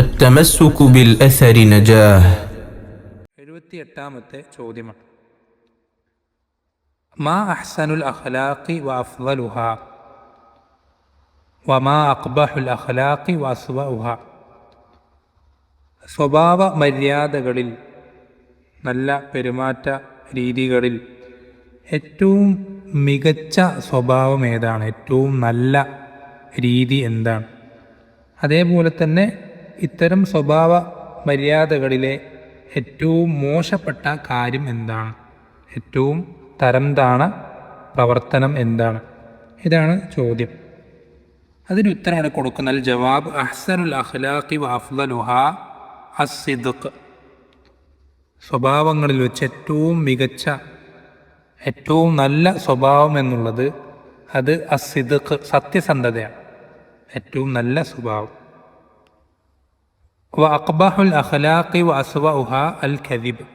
التمسك بالأثر نجاه. 78-ാമത്തെ ചോദ്യമാണ്. മാ അഹ്സനുൽ അഖ്ലാഖി വ അഫ്ളലുഹ വമാ അഖ്ബഹുൽ അഖ്ലാഖി വ അസ്വഉഹ. സ്വഭാവ മര്യാദകളിൽ, നല്ല പെരുമാറ്റ രീതികളിൽ ഏറ്റവും മികച്ച സ്വഭാവം ഏതാണ്, ഏറ്റവും നല്ല രീതി എന്താണ്, അതേപോലെ തന്നെ ഇത്തരം സ്വഭാവ മര്യാദകളിലെ ഏറ്റവും മോശപ്പെട്ട കാര്യം എന്താണ്, ഏറ്റവും തരം താണ പ്രവർത്തനം എന്താണ്, ഇതാണ് ചോദ്യം. അതിന് ഉത്തരമാണ് കൊടുക്കുന്നത്. ജവാബ് അഹ്സനുൽ അഖ്ലാഖി വ അഫ്ളലുഹ അസ്സിദ്ഖ്. സ്വഭാവങ്ങളിൽ വെച്ച് ഏറ്റവും മികച്ച, ഏറ്റവും നല്ല സ്വഭാവം എന്നുള്ളത് അത് അസ്സിദ്ഖ്, സത്യസന്ധതയാണ്. ഏറ്റവും നല്ല സ്വഭാവം. വ അഖ്ബഹുൽ അഖ്ലാഖി വ അസ്വഉഹ അൽ കദിബ്.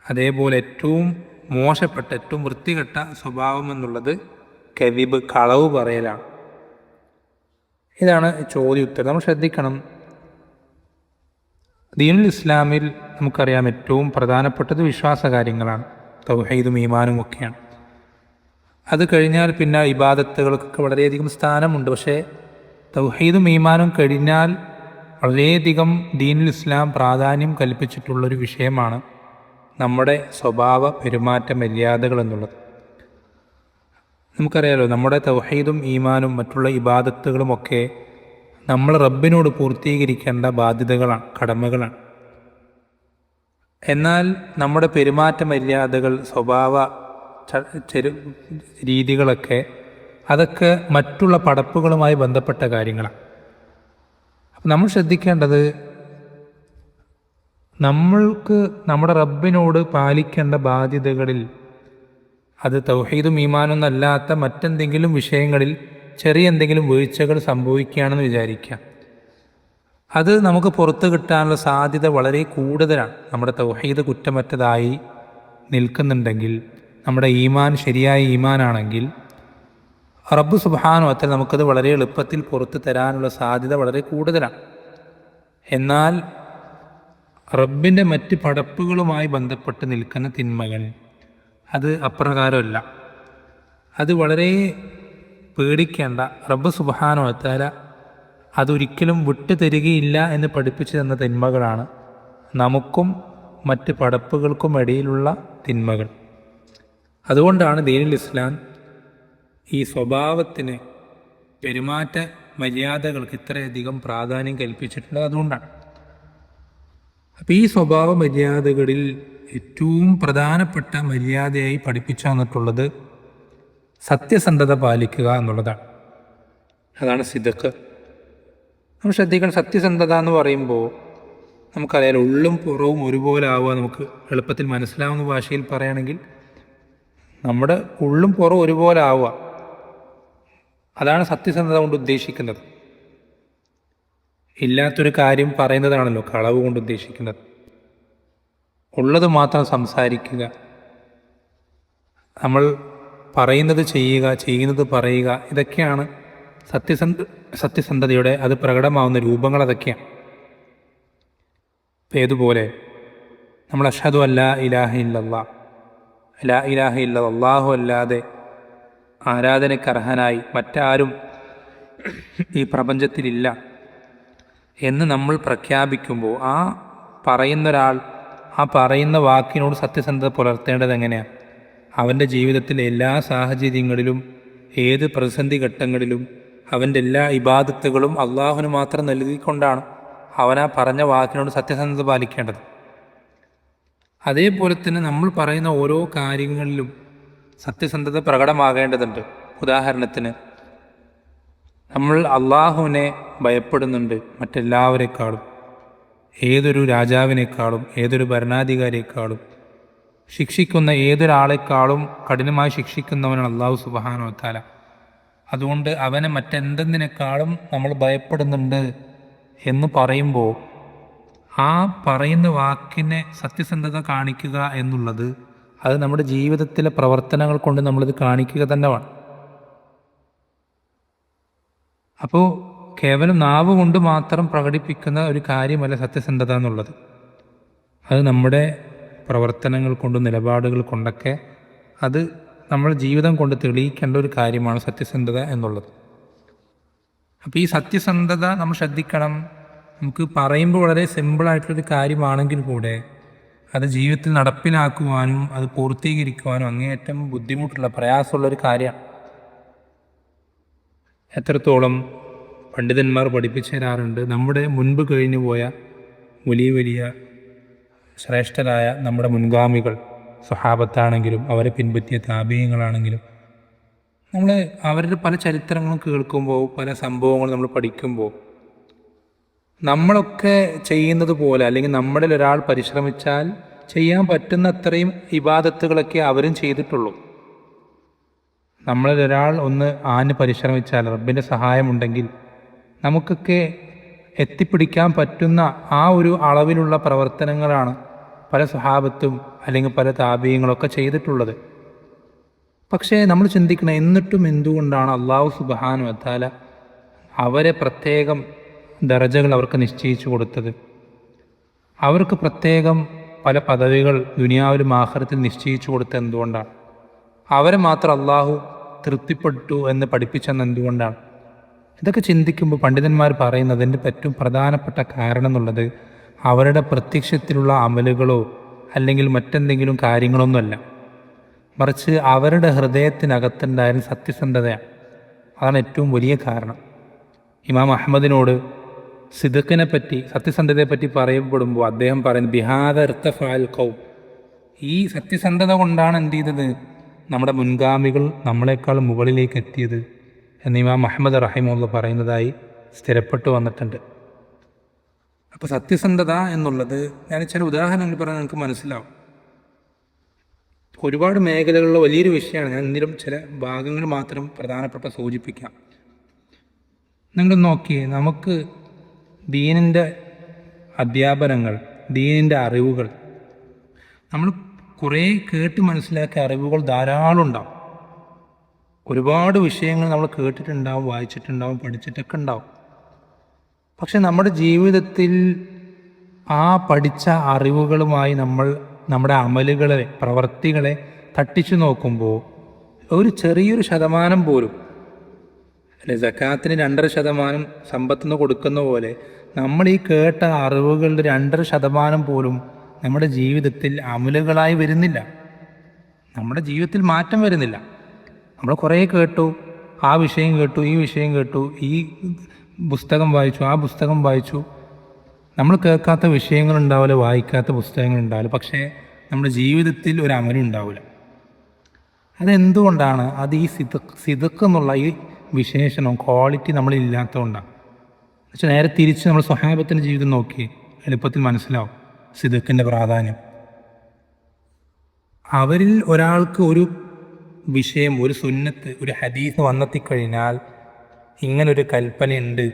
അതേപോലെ ഏറ്റവും മോശപ്പെട്ട, ഏറ്റവും വൃത്തികെട്ട സ്വഭാവം എന്നുള്ളത് കദിബ്, കളവ് പറയലാണ്. ഇതാണ് ചോദ്യോത്തരം. നമ്മൾ ശ്രദ്ധിക്കണം. ദീനുൽ ഇസ്ലാമിൽ നമുക്കറിയാം ഏറ്റവും പ്രധാനപ്പെട്ടത് വിശ്വാസ കാര്യങ്ങളാണ്, തൗഹീദും ഈമാനും ഒക്കെയാണ്. അത് കഴിഞ്ഞാൽ പിന്നെ ഇബാദത്തുകൾക്കൊക്കെ വളരെയധികം സ്ഥാനമുണ്ട്. പക്ഷേ തൗഹീദും ഈമാനും കഴിഞ്ഞാൽ വളരെയധികം ദീനുൽ ഇസ്ലാം പ്രാധാന്യം കൽപ്പിച്ചിട്ടുള്ളൊരു വിഷയമാണ് നമ്മുടെ സ്വഭാവ പെരുമാറ്റ മര്യാദകൾ എന്നുള്ളത്. നമുക്കറിയാലോ, നമ്മുടെ തൗഹീദും ഈമാനും മറ്റുള്ള ഇബാദത്തുകളുമൊക്കെ നമ്മൾ റബ്ബിനോട് പൂർത്തീകരിക്കേണ്ട ബാധ്യതകളാണ്, കടമകളാണ്. എന്നാൽ നമ്മുടെ പെരുമാറ്റ മര്യാദകൾ, സ്വഭാവ രീതികളൊക്കെ അതൊക്കെ മറ്റുള്ള പടപ്പുകളുമായി ബന്ധപ്പെട്ട കാര്യങ്ങളാണ്. അപ്പം നമ്മൾ ശ്രദ്ധിക്കേണ്ടത്, നമ്മൾക്ക് നമ്മുടെ റബ്ബിനോട് പാലിക്കേണ്ട ബാധ്യതകളിൽ അത് തൗഹീദും ഈമാനും അല്ലാത്ത മറ്റെന്തെങ്കിലും വിഷയങ്ങളിൽ ചെറിയ എന്തെങ്കിലും വീഴ്ചകൾ സംഭവിക്കുകയാണെന്ന് വിചാരിക്കുക. അത് നമുക്ക് പുറത്തു കിട്ടാനുള്ള സാധ്യത വളരെ കൂടുതലാണ്. നമ്മുടെ തൗഹീദ് കുറ്റമറ്റതായി നിൽക്കുന്നുണ്ടെങ്കിൽ, നമ്മുടെ ഈമാൻ ശരിയായ ഈമാനാണെങ്കിൽ റബ്ബ് സുബ്ഹാനഹു വ തആല നമുക്കത് വളരെ എളുപ്പത്തിൽ പുറത്തു തരാനുള്ള സാധ്യത വളരെ കൂടുതലാണ്. എന്നാൽ റബ്ബിൻ്റെ മറ്റ് പടപ്പുകളുമായി ബന്ധപ്പെട്ട് നിൽക്കുന്ന തിന്മകൾ അത് അപ്രകാരമല്ല. അത് വളരെ പേടിക്കേണ്ട, റബ്ബ് സുബ്ഹാനഹു വ തആല അതൊരിക്കലും വിട്ടു തരികയില്ല എന്ന് പഠിപ്പിച്ചു തന്ന തിന്മകളാണ് നമുക്കും മറ്റ് പടപ്പുകൾക്കും ഇടയിലുള്ള തിന്മകൾ. അതുകൊണ്ടാണ് ദീനുൽ ഇസ്ലാം ഈ സ്വഭാവത്തിന്, പെരുമാറ്റ മര്യാദകൾക്ക് ഇത്രയധികം പ്രാധാന്യം കൽപ്പിച്ചിട്ടുള്ളത്. അതുകൊണ്ടാണ്. അപ്പം ഈ സ്വഭാവ മര്യാദകളിൽ ഏറ്റവും പ്രധാനപ്പെട്ട മര്യാദയായി പഠിപ്പിച്ചു തന്നിട്ടുള്ളത് സത്യസന്ധത പാലിക്കുക എന്നുള്ളതാണ്. അതാണ് സിദ്ഖ്. നമ്മൾ ശ്രദ്ധിക്കണം. സത്യസന്ധത എന്ന് പറയുമ്പോൾ നമുക്കറിയാം, ഉള്ളും പുറവും ഒരുപോലെ ആവുക. നമുക്ക് എളുപ്പത്തിൽ മനസ്സിലാവുന്ന ഭാഷയിൽ പറയുകയാണെങ്കിൽ നമ്മുടെ ഉള്ളും പുറവും ഒരുപോലെ ആവുക, അതാണ് സത്യസന്ധത കൊണ്ട് ഉദ്ദേശിക്കുന്നത്. ഇല്ലാത്തൊരു കാര്യം പറയുന്നതാണല്ലോ കളവ് കൊണ്ട് ഉദ്ദേശിക്കുന്നത്. ഉള്ളത് മാത്രം സംസാരിക്കുക, നമ്മൾ പറയുന്നത് ചെയ്യുക, ചെയ്യുന്നത് പറയുക, ഇതൊക്കെയാണ് സത്യസന്ധതയുടെ അത് പ്രകടമാവുന്ന രൂപങ്ങൾ. അതൊക്കെയാണ്. ഇപ്പം ഏതുപോലെ നമ്മൾ അഷ്ഹദു അല്ലാ ഇലാഹ ഇല്ലല്ലാഹ്, ലാ ഇലാഹ ഇല്ലല്ലാഹ്, അല്ലാഹു അല്ലാതെ ആരാധനക്കർഹനായി മറ്റാരും ഈ പ്രപഞ്ചത്തിലില്ല എന്ന് നമ്മൾ പ്രഖ്യാപിക്കുമ്പോൾ ആ പറയുന്ന ഒരാൾ ആ പറയുന്ന വാക്കിനോട് സത്യസന്ധത പുലർത്തേണ്ടത് എങ്ങനെയാണ്? അവൻ്റെ ജീവിതത്തിലെ എല്ലാ സാഹചര്യങ്ങളിലും, ഏത് പ്രതിസന്ധി ഘട്ടങ്ങളിലും അവൻ്റെ എല്ലാ ഇബാദത്തുകളും അള്ളാഹുവിന് മാത്രം നൽകിക്കൊണ്ടാണ് അവൻ ആ പറഞ്ഞ വാക്കിനോട് സത്യസന്ധത പാലിക്കേണ്ടത്. അതേപോലെ തന്നെ നമ്മൾ പറയുന്ന ഓരോ കാര്യങ്ങളിലും സത്യസന്ധത പ്രകടമാകേണ്ടതുണ്ട്. ഉദാഹരണത്തിന്, നമ്മൾ അള്ളാഹുവിനെ ഭയപ്പെടുന്നുണ്ട് മറ്റെല്ലാവരെക്കാളും, ഏതൊരു രാജാവിനേക്കാളും, ഏതൊരു ഭരണാധികാരിയേക്കാളും, ശിക്ഷിക്കുന്ന ഏതൊരാളെക്കാളും കഠിനമായി ശിക്ഷിക്കുന്നവനാണ് അള്ളാഹു സുബ്ഹാനഹു വ തആല. അതുകൊണ്ട് അവനെ മറ്റെന്തെന്നിനേക്കാളും നമ്മൾ ഭയപ്പെടുന്നുണ്ട് എന്ന് പറയുമ്പോൾ ആ പറയുന്ന വാക്കിനെ സത്യസന്ധത കാണിക്കുക എന്നുള്ളത് അത് നമ്മുടെ ജീവിതത്തിലെ പ്രവർത്തനങ്ങൾ കൊണ്ട് നമ്മളിത് കാണിക്കുക തന്നെ വേണം. അപ്പോൾ കേവലം നാവ് കൊണ്ട് മാത്രം പ്രകടിപ്പിക്കുന്ന ഒരു കാര്യമല്ല സത്യസന്ധത എന്നുള്ളത്. അത് നമ്മുടെ പ്രവർത്തനങ്ങൾ കൊണ്ടും നിലപാടുകൾ കൊണ്ടൊക്കെ അത് നമ്മുടെ ജീവിതം കൊണ്ട് തെളിയിക്കേണ്ട ഒരു കാര്യമാണ് സത്യസന്ധത എന്നുള്ളത്. അപ്പോൾ ഈ സത്യസന്ധത നമ്മൾ ശ്രദ്ധിക്കണം. നമുക്ക് പറയുമ്പോൾ വളരെ സിമ്പിളായിട്ടുള്ളൊരു കാര്യമാണെങ്കിൽ കൂടെ അത് ജീവിതത്തിൽ നടപ്പിലാക്കുവാനും അത് പൂർത്തീകരിക്കുവാനും അങ്ങേയറ്റം ബുദ്ധിമുട്ടുള്ള പ്രയാസമുള്ളൊരു കാര്യമാണ്. എത്രത്തോളം പണ്ഡിതന്മാർ പഠിപ്പിച്ചു തരാറുണ്ട്. നമ്മുടെ മുൻപ് കഴിഞ്ഞു പോയ വലിയ വലിയ ശ്രേഷ്ഠരായ നമ്മുടെ മുൻഗാമികൾ, സ്വഹാബത്താണെങ്കിലും അവരെ പിൻപറ്റിയ താബീയങ്ങളാണെങ്കിലും, നമ്മൾ അവരുടെ പല ചരിത്രങ്ങളും കേൾക്കുമ്പോൾ, പല സംഭവങ്ങളും നമ്മൾ പഠിക്കുമ്പോൾ, നമ്മളൊക്കെ ചെയ്യുന്നത് പോലെ അല്ലെങ്കിൽ നമ്മളിൽ ഒരാൾ പരിശ്രമിച്ചാൽ ചെയ്യാൻ പറ്റുന്ന അത്രയും ഇബാദത്തുകളൊക്കെ അവരും ചെയ്തിട്ടുള്ളൂ. നമ്മളിൽ ഒരാൾ ഒന്ന് പരിശ്രമിച്ചാൽ, റബ്ബിൻ്റെ സഹായമുണ്ടെങ്കിൽ നമുക്കൊക്കെ എത്തിപ്പിടിക്കാൻ പറ്റുന്ന ആ ഒരു അളവിലുള്ള പ്രവർത്തനങ്ങളാണ് പല സ്വഹാബത്തും അല്ലെങ്കിൽ പല താബീയങ്ങളൊക്കെ ചെയ്തിട്ടുള്ളത്. പക്ഷേ നമ്മൾ ചിന്തിക്കണം, എന്നിട്ടും എന്തുകൊണ്ടാണ് അള്ളാഹു സുബ്ഹാനഹു വ തആല അവരെ പ്രത്യേകം ദറജകൾ അവർക്ക് നിശ്ചയിച്ചു കൊടുത്തത്? അവർക്ക് പ്രത്യേകം പല പദവികൾ ദുനിയാവിലും ആഖിറത്തിൽ നിശ്ചയിച്ചു കൊടുത്തത് എന്തുകൊണ്ടാണ്? അവരെ മാത്രം അള്ളാഹു തൃപ്തിപ്പെട്ടു എന്ന് പഠിപ്പിച്ചെന്ന് എന്തുകൊണ്ടാണ്? ഇതൊക്കെ ചിന്തിക്കുമ്പോൾ പണ്ഡിതന്മാർ പറയുന്നതിൻ്റെ ഏറ്റവും പ്രധാനപ്പെട്ട കാരണം എന്നുള്ളത് അവരുടെ പ്രത്യക്ഷത്തിലുള്ള അമലുകളോ അല്ലെങ്കിൽ മറ്റെന്തെങ്കിലും കാര്യങ്ങളൊന്നുമല്ല, മറിച്ച് അവരുടെ ഹൃദയത്തിനകത്തുണ്ടായിരുന്ന സത്യസന്ധതയാണ്. അതാണ് ഏറ്റവും വലിയ കാരണം. ഇമാം അഹ്മദിനോട് സിദ്ഖിനെ പറ്റി, സത്യസന്ധതയെപ്പറ്റി പറയപ്പെടുമ്പോൾ അദ്ദേഹം പറയുന്നത് ബിഹാദ ഇർതഫഅൽ ഖൗം, ഈ സത്യസന്ധത കൊണ്ടാണ് എന്ത് ചെയ്തത്, നമ്മുടെ മുൻഗാമികൾ നമ്മളെക്കാൾ മുകളിലേക്ക് എത്തിയത് എന്ന് ഇമാം അഹ്മദ് റഹിമഹുല്ലാഹ് പറയുന്നതായി സ്ഥിരപ്പെട്ടു വന്നിട്ടുണ്ട്. അപ്പോൾ സത്യസന്ധത എന്നുള്ളത് ഞാൻ ചില ഉദാഹരണങ്ങൾ പറഞ്ഞാൽ നിങ്ങൾക്ക് മനസ്സിലാവും. ഒരുപാട് മേഖലകളിലുള്ള വലിയൊരു വിഷയമാണ്. ഞാൻ എന്തെങ്കിലും ചില ഭാഗങ്ങൾ മാത്രം പ്രധാനപ്പെട്ട സൂചിപ്പിക്കാം. നിങ്ങൾ നോക്കിയേ, നമുക്ക് ദീനിൻ്റെ അധ്യാപനങ്ങൾ, ദീനിൻ്റെ അറിവുകൾ, നമ്മൾ കുറേ കേട്ട് മനസ്സിലാക്കിയ അറിവുകൾ ധാരാളം ഉണ്ടാവും. ഒരുപാട് വിഷയങ്ങൾ നമ്മൾ കേട്ടിട്ടുണ്ടാവും, വായിച്ചിട്ടുണ്ടാവും, പഠിച്ചിട്ടൊക്കെ ഉണ്ടാവും. പക്ഷെ നമ്മുടെ ജീവിതത്തിൽ ആ പഠിച്ച അറിവുകളുമായി നമ്മൾ നമ്മുടെ അമലുകളെ, പ്രവർത്തികളെ തട്ടിച്ചു നോക്കുമ്പോൾ ഒരു ചെറിയൊരു ശതമാനം പോലും, അല്ലെ സക്കാത്തിന് 2.5% സമ്പത്ത് നിന്ന് കൊടുക്കുന്ന പോലെ നമ്മൾ ഈ കേട്ട അറിവുകളുടെ 2.5% പോലും നമ്മുടെ ജീവിതത്തിൽ അമലുകളായി വരുന്നില്ല. നമ്മുടെ ജീവിതത്തിൽ മാറ്റം വരുന്നില്ല. നമ്മൾ കുറേ കേട്ടു, ആ വിഷയം കേട്ടു, ഈ വിഷയം കേട്ടു, ഈ പുസ്തകം വായിച്ചു, ആ പുസ്തകം വായിച്ചു. നമ്മൾ കേൾക്കാത്ത വിഷയങ്ങളുണ്ടാവില്ല, വായിക്കാത്ത പുസ്തകങ്ങളുണ്ടാവില്ല, പക്ഷേ നമ്മുടെ ജീവിതത്തിൽ ഒരു അമലും ഉണ്ടാവില്ല. അതെന്തുകൊണ്ടാണ്? അത് ഈ സിദ്ഖ് എന്നുള്ള ഈ വിശേഷണം, ക്വാളിറ്റി നമ്മളില്ലാത്തതുകൊണ്ടാണ്. പക്ഷെ നേരെ തിരിച്ച് നമ്മൾ സ്വഹാബത്തിൻ്റെ ജീവിതം നോക്കി എളുപ്പത്തിൽ മനസ്സിലാവും സിദ്ഖിൻ്റെ പ്രാധാന്യം. അവരിൽ ഒരാൾക്ക് ഒരു വിഷയം, ഒരു സുന്നത്ത്, ഒരു ഹദീസ് വന്നെത്തിക്കഴിഞ്ഞാൽ ഇങ്ങനൊരു കൽപ്പനയുണ്ട്,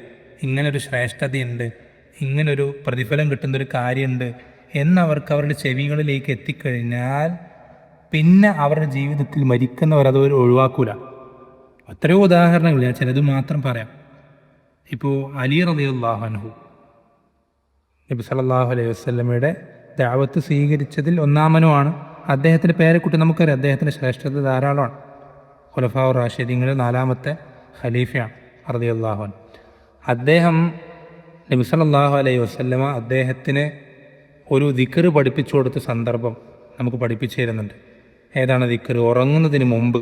ഇങ്ങനൊരു ശ്രേഷ്ഠതയുണ്ട്, ഇങ്ങനൊരു പ്രതിഫലം കിട്ടുന്നൊരു കാര്യമുണ്ട് എന്നവർക്ക് അവരുടെ ചെവികളിലേക്ക് എത്തിക്കഴിഞ്ഞാൽ പിന്നെ അവരുടെ ജീവിതത്തിൽ മരിക്കുന്നവരത് ഒഴിവാക്കൂല. എത്രയോ ഉദാഹരണങ്ങൾ, ഞാൻ ചിലത് മാത്രം പറയാം. ഇപ്പോൾ അലി റളിയല്ലാഹു അൻഹു നബി സല്ലല്ലാഹു അലൈഹി വസല്ലമയുടെ ദഅവത്ത് സ്വീകരിച്ചതിൽ ഒന്നാമനുമാണ്. അദ്ദേഹത്തിൻ്റെ പേരെക്കുട്ടി നമുക്കറിയാം. അദ്ദേഹത്തിൻ്റെ ശ്രേഷ്ഠത ധാരാളമാണ്. ഖുലഫാഉർ റാഷിദീങ്ങളിൽ 4ാമത്തെ ഖലീഫയാണ് റളിയല്ലാഹു അൻഹു. അദ്ദേഹം നബി സല്ലല്ലാഹു അലൈഹി വസല്ലമ അദ്ദേഹത്തിന് ഒരു ദിക്ർ പഠിപ്പിച്ചു കൊടുത്ത സന്ദർഭം നമുക്ക് പഠിപ്പിച്ചു തരുന്നുണ്ട്. ഏതാണ് ദിക്ർ? ഉറങ്ങുന്നതിന് മുമ്പ്,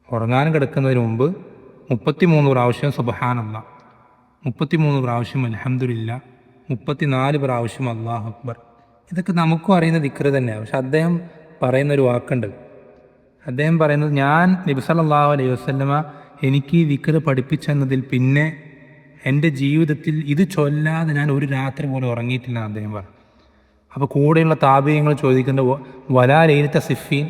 ഉറങ്ങാൻ കിടക്കുന്നതിന് മുമ്പ് 33 പ്രാവശ്യം സുബ്ഹാനല്ലാഹ്, 33 പ്രാവശ്യം അൽഹംദുലില്ലാഹ്, 34 പ്രാവശ്യം അല്ലാഹു അക്ബർ. ഇതൊക്കെ നമുക്കും അറിയുന്ന ദിക്ർ തന്നെയാണ്. പക്ഷെ അദ്ദേഹം പറയുന്നൊരു വാക്കുണ്ട്. അദ്ദേഹം പറയുന്നത്, ഞാൻ നബി സല്ലല്ലാഹു അലൈഹി വസല്ലമ എനിക്ക് ഈ ദിക്ർ പഠിപ്പിച്ചെന്നതിൽ പിന്നെ എൻ്റെ ജീവിതത്തിൽ ഇത് ചൊല്ലാതെ ഞാൻ ഒരു രാത്രി പോലും ഉറങ്ങിയിട്ടില്ല എന്ന് അദ്ദേഹം പറഞ്ഞു. അപ്പോൾ കൂടെയുള്ള താബീയങ്ങൾ ചോദിക്കുന്നത്, വലാ ലൈലത്ത സിഫീൻ,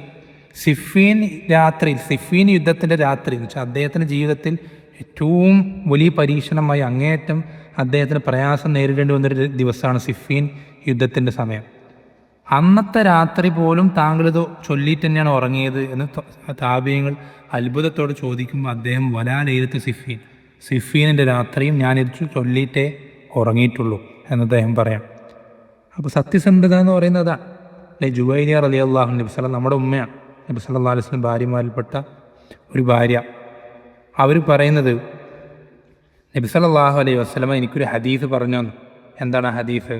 സിഫീൻ രാത്രി, സിഫീൻ യുദ്ധത്തിൻ്റെ രാത്രി എന്ന് വെച്ചാൽ അദ്ദേഹത്തിൻ്റെ ജീവിതത്തിൽ ഏറ്റവും വലിയ പരീക്ഷണമായി അങ്ങേയറ്റം അദ്ദേഹത്തിന് പ്രയാസം നേരിടേണ്ടി വന്നൊരു ദിവസമാണ് സിഫീൻ യുദ്ധത്തിൻ്റെ സമയം. അന്നത്തെ രാത്രി പോലും താങ്കളിത് ചൊല്ലിയിട്ട് തന്നെയാണ് ഉറങ്ങിയത് എന്ന് താബീയങ്ങൾ അത്ഭുതത്തോടെ ചോദിക്കുമ്പോൾ അദ്ദേഹം വലാ ലൈലത്ത് സിഫീൻ, സിഫീനിൻ്റെ രാത്രിയും ഞാനിത് ചൊല്ലിയിട്ടേ ഉറങ്ങിയിട്ടുള്ളൂ എന്ന് അദ്ദേഹം പറയാം. അപ്പോൾ സത്യസന്ധത എന്ന് പറയുന്നത് അതാണ്. അല്ലെ, ജുവൈരിയ റളിയല്ലാഹു അൻഹ, നബി സല്ലല്ലാഹു, നമ്മുടെ ഉമ്മയാണ്, നബി സല്ലല്ലാഹു അലൈഹി വസല്ലം ഭാര്യമാരിൽപ്പെട്ട ഒരു ഭാര്യ. അവർ പറയുന്നത്, നബി സല്ലല്ലാഹു അലൈഹി വസല്ലം എനിക്കൊരു ഹദീസ് പറഞ്ഞു തന്നു. എന്താണ് ആ ഹദീസ്?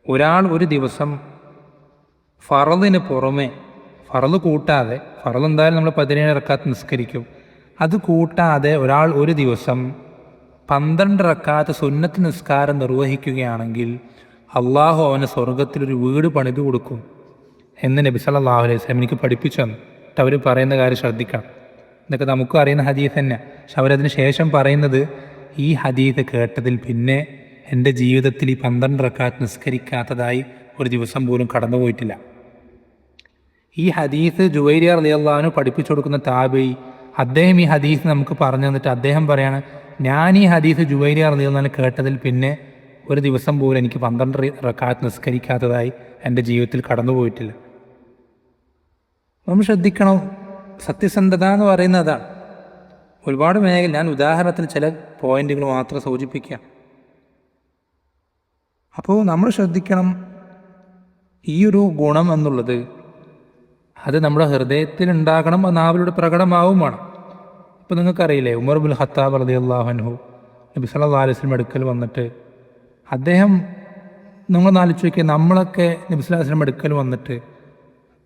ഒരാൾ ഒരു ദിവസം ഫറദിന് പുറമെ, ഫറദ് കൂട്ടാതെ, ഫറദ് എന്തായാലും നമ്മൾ 17 റക്അത്ത് നിസ്കരിക്കും, അത് കൂട്ടാതെ ഒരാൾ ഒരു ദിവസം 12 റക്അത്ത് സുന്നത്ത് നിസ്കാരം നിർവഹിക്കുകയാണെങ്കിൽ അള്ളാഹു അവന് സ്വർഗത്തിലൊരു വീട് പണിത് കൊടുക്കും എന്ന് നബി സല്ലല്ലാഹു അലൈഹി വസല്ലം എനിക്ക് പഠിപ്പിച്ചു തന്നു. എന്നിട്ട് അവർ പറയുന്ന കാര്യം ശ്രദ്ധിക്കണം. ഇതൊക്കെ നമുക്കും അറിയുന്ന ഹദീസ് തന്നെ. പക്ഷെ അവരതിന് ശേഷം പറയുന്നത്, ഈ ഹദീസ് കേട്ടതിൽ പിന്നെ എൻ്റെ ജീവിതത്തിൽ ഈ 12 റക്അത്ത് നിസ്കരിക്കാത്തതായി ഒരു ദിവസം പോലും കടന്നുപോയിട്ടില്ല. ഈ ഹദീസ് ജുവൈരിയ റളിയല്ലാഹു അൻഹു പഠിപ്പിച്ചു കൊടുക്കുന്ന താബിഈ, അദ്ദേഹം ഈ ഹദീസ് നമുക്ക് പറഞ്ഞു തന്നിട്ട് അദ്ദേഹം പറയാണ്, ഞാൻ ഈ ഹദീസ് ജുവൈരിയ റളിയല്ലാഹു അൻഹു കേട്ടതിൽ പിന്നെ ഒരു ദിവസം പോലും എനിക്ക് 12 റക്അത്ത് നിസ്കരിക്കാത്തതായി എൻ്റെ ജീവിതത്തിൽ കടന്നുപോയിട്ടില്ല. നമ്മൾ ശ്രദ്ധിക്കണം. സത്യസന്ധത എന്ന് പറയുന്നത് അതാണ്. ഒരുപാട് മേഖല, ഞാൻ ഉദാഹരണത്തിന് ചില പോയിന്റുകൾ മാത്രം സൂചിപ്പിക്കാം. അപ്പോൾ നമ്മൾ ശ്രദ്ധിക്കണം, ഈ ഒരു ഗുണം എന്നുള്ളത് അത് നമ്മുടെ ഹൃദയത്തിൽ ഉണ്ടാകണം, അത് നാവിലൂടെ പ്രകടമാവും വേണം. ഇപ്പോൾ നിങ്ങൾക്കറിയില്ലേ, ഉമർ ഇബ്നുൽ ഖത്താബ് റളിയല്ലാഹു അൻഹു നബി സല്ലല്ലാഹു അലൈഹി വസല്ലം അടുക്കൽ വന്നിട്ട്, അദ്ദേഹം, നിങ്ങൾ ആലോചിച്ച് നോക്കിയാൽ, നമ്മളൊക്കെ നബി സല്ലല്ലാഹു അലൈഹി വസല്ലം അടുക്കൽ വന്നിട്ട്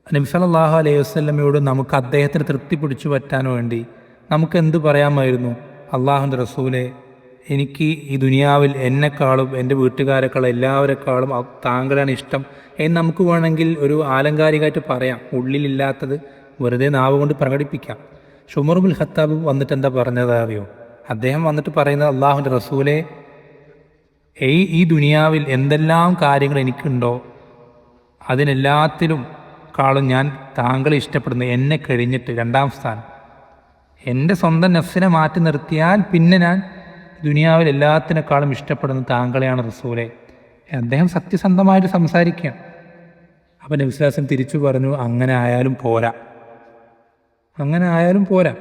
നബി സല്ലല്ലാഹു അലൈഹി വസല്ലമയോട് നമുക്ക് അദ്ദേഹത്തിന് തൃപ്തി പിടിച്ചു പറ്റാൻ വേണ്ടി നമുക്ക് എന്ത് പറയാമായിരുന്നു? അള്ളാഹുവിൻ്റെ റസൂലെ, എനിക്ക് ഈ ദുനിയാവിൽ എന്നെക്കാളും എൻ്റെ വീട്ടുകാരെക്കാളും എല്ലാവരെക്കാളും താങ്കളാണ് ഇഷ്ടം എന്ന് നമുക്ക് വേണമെങ്കിൽ ഒരു ആലങ്കാരികമായിട്ട് പറയാം. ഉള്ളിലില്ലാത്തത് വെറുതെ നാവ് കൊണ്ട് പ്രകടിപ്പിക്കാം. ഉമർ ഇബ്നുൽ ഖത്താബ് വന്നിട്ട് എന്താ പറഞ്ഞത് അറിയോ? അദ്ദേഹം വന്നിട്ട് പറയുന്നത്, അള്ളാഹുവിൻ്റെ റസൂലെ, ഈ ദുനിയാവിൽ എന്തെല്ലാം കാര്യങ്ങൾ എനിക്കുണ്ടോ അതിനെല്ലാത്തിലും കാളും ഞാൻ താങ്കളെ ഇഷ്ടപ്പെടുന്നു, എന്നെ കഴിഞ്ഞിട്ട് 2ാം സ്ഥാനം. എൻ്റെ സ്വന്തം നഫ്സിനെ മാറ്റി നിർത്തിയാൽ പിന്നെ ഞാൻ ദുനിയാവിൽ എല്ലാത്തിനേക്കാളും ഇഷ്ടപ്പെടുന്നത് താങ്കളെയാണ് റസൂലെ. അദ്ദേഹം സത്യസന്ധമായിട്ട് സംസാരിക്കുകയാണ്. അപ്പം നബി സല്ലല്ലാഹു അലൈഹി വസല്ലം തിരിച്ചു പറഞ്ഞു, അങ്ങനെ ആയാലും പോരാ, അങ്ങനെ ആയാലും പോരാ.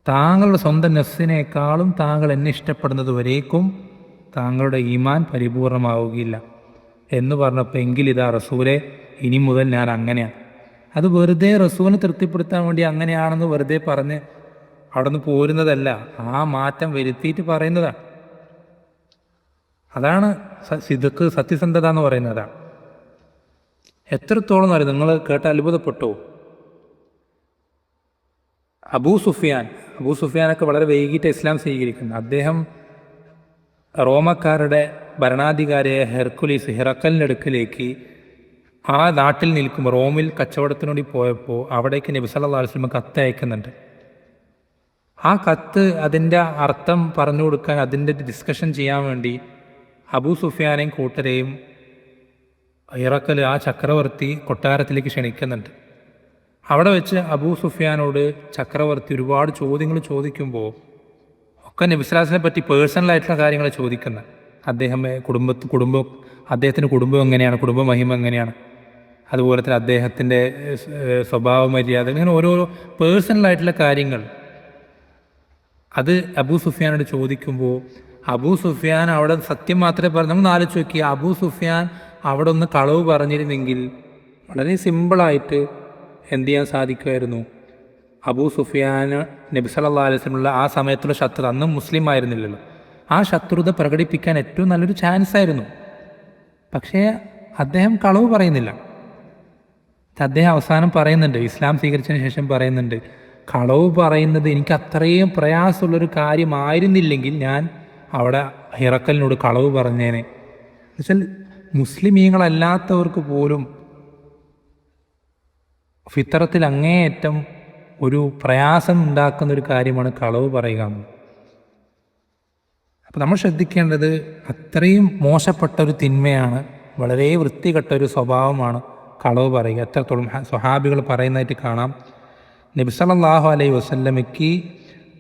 താങ്കളുടെ സ്വന്തം നഫ്സിനേക്കാളും താങ്കൾ എന്നെ ഇഷ്ടപ്പെടുന്നത് വരേക്കും താങ്കളുടെ ഈമാൻ പരിപൂർണമാവുകയില്ല എന്ന് പറഞ്ഞപ്പോൾ, എങ്കിലിതാ റസൂലെ, ഇനി മുതൽ ഞാൻ അങ്ങനെയാണ്. അത് വെറുതെ റസൂലിനെ തൃപ്തിപ്പെടുത്താൻ വേണ്ടി അങ്ങനെയാണെന്ന് വെറുതെ പറഞ്ഞ് അവിടെ നിന്ന് പോരുന്നതല്ല, ആ മാറ്റം വരുത്തിയിട്ട് പറയുന്നതാണ്. അതാണ് സിദ്ഖ്, സത്യസന്ധത എന്ന് പറയുന്നതാണ്. എത്രത്തോളം അറിയാം, നിങ്ങൾ കേട്ട് അത്ഭുതപ്പെട്ടോ? അബൂ സുഫിയാനൊക്കെ വളരെ വൈകിട്ട് ഇസ്ലാം സ്വീകരിക്കുന്നു. അദ്ദേഹം റോമക്കാരുടെ ഭരണാധികാരിയായ ഹിറക്കലിൻ്റെ അടുക്കലേക്ക് ആ നാട്ടിൽ നിൽക്കുമ്പോൾ, റോമിൽ കച്ചവടത്തിനോടി പോയപ്പോൾ അവിടേക്ക് നബി സല്ലല്ലാഹു അലൈഹി വസല്ലം കത്ത് അയക്കുന്നുണ്ട്. ആ കത്ത്, അതിൻ്റെ അർത്ഥം പറഞ്ഞു കൊടുക്കാൻ, അതിൻ്റെ ഡിസ്കഷൻ ചെയ്യാൻ വേണ്ടി അബൂ സുഫിയാനെയും കൂട്ടരെയും ഹിറക്കൽ, ആ ചക്രവർത്തി, കൊട്ടാരത്തിലേക്ക് ക്ഷണിക്കുന്നുണ്ട്. അവിടെ വെച്ച് അബൂ സുഫിയാനോട് ചക്രവർത്തി ഒരുപാട് ചോദ്യങ്ങൾ ചോദിക്കുമ്പോൾ ഒക്കെ നബി സല്ലല്ലാഹു അലൈഹി വസല്ലമയെ പറ്റി പേഴ്സണലായിട്ടുള്ള കാര്യങ്ങൾ ചോദിക്കുന്നത്. അദ്ദേഹത്തിൻ്റെ കുടുംബം എങ്ങനെയാണ്, കുടുംബ മഹിമ എങ്ങനെയാണ്, അതുപോലെ തന്നെ അദ്ദേഹത്തിൻ്റെ സ്വഭാവ മര്യാദ, ഇങ്ങനെ ഓരോരോ പേഴ്സണലായിട്ടുള്ള കാര്യങ്ങൾ അത് അബൂ സുഫിയാനോട് ചോദിക്കുമ്പോൾ അബൂ സുഫിയാൻ അവിടെ സത്യം മാത്രമേ പറഞ്ഞു. നമ്മൾ ആലോചിച്ച് നോക്കി, അബൂ സുഫിയാൻ അവിടെ ഒന്ന് കളവ് പറഞ്ഞിരുന്നെങ്കിൽ വളരെ സിമ്പിളായിട്ട് എന്ത് ചെയ്യാൻ സാധിക്കുമായിരുന്നു? അബൂ സുഫിയാൻ നബി സല്ലല്ലാഹു അലൈഹി വസല്ലം ആ സമയത്തുള്ള ശത്രു, അന്നും മുസ്ലിം ആയിരുന്നില്ലല്ലോ, ആ ശത്രുത പ്രകടിപ്പിക്കാൻ ഏറ്റവും നല്ലൊരു ചാൻസ് ആയിരുന്നു. പക്ഷേ അദ്ദേഹം കളവ് പറയുന്നില്ല. അദ്ദേഹം അവസാനം പറയുന്നുണ്ട്, ഇസ്ലാം സ്വീകരിച്ചതിന് ശേഷം പറയുന്നുണ്ട്, കളവ് പറയുന്നത് എനിക്ക് അത്രയും പ്രയാസമുള്ളൊരു കാര്യമായിരുന്നില്ലെങ്കിൽ ഞാൻ അവിടെ ഹിറക്കലിനോട് കളവ് പറഞ്ഞേനെ. എന്നുവെച്ചാൽ മുസ്ലിമീങ്ങളല്ലാത്തവർക്ക് പോലും ഫിത്തറത്തിൽ അങ്ങേയറ്റം ഒരു പ്രയാസം ഉണ്ടാക്കുന്നൊരു കാര്യമാണ് കളവ് പറയുക. അപ്പോൾ നമ്മൾ ശ്രദ്ധിക്കേണ്ടത്, അത്രയും മോശപ്പെട്ട ഒരു തിന്മയാണ്, വളരെ വൃത്തികെട്ട ഒരു സ്വഭാവമാണ് കളവ് പറയുക. എത്രത്തോളം സ്വഹാബികൾ പറയുന്നതായിട്ട് കാണാം. നബി സല്ലല്ലാഹു അലൈഹി വസല്ലമയ്ക്ക്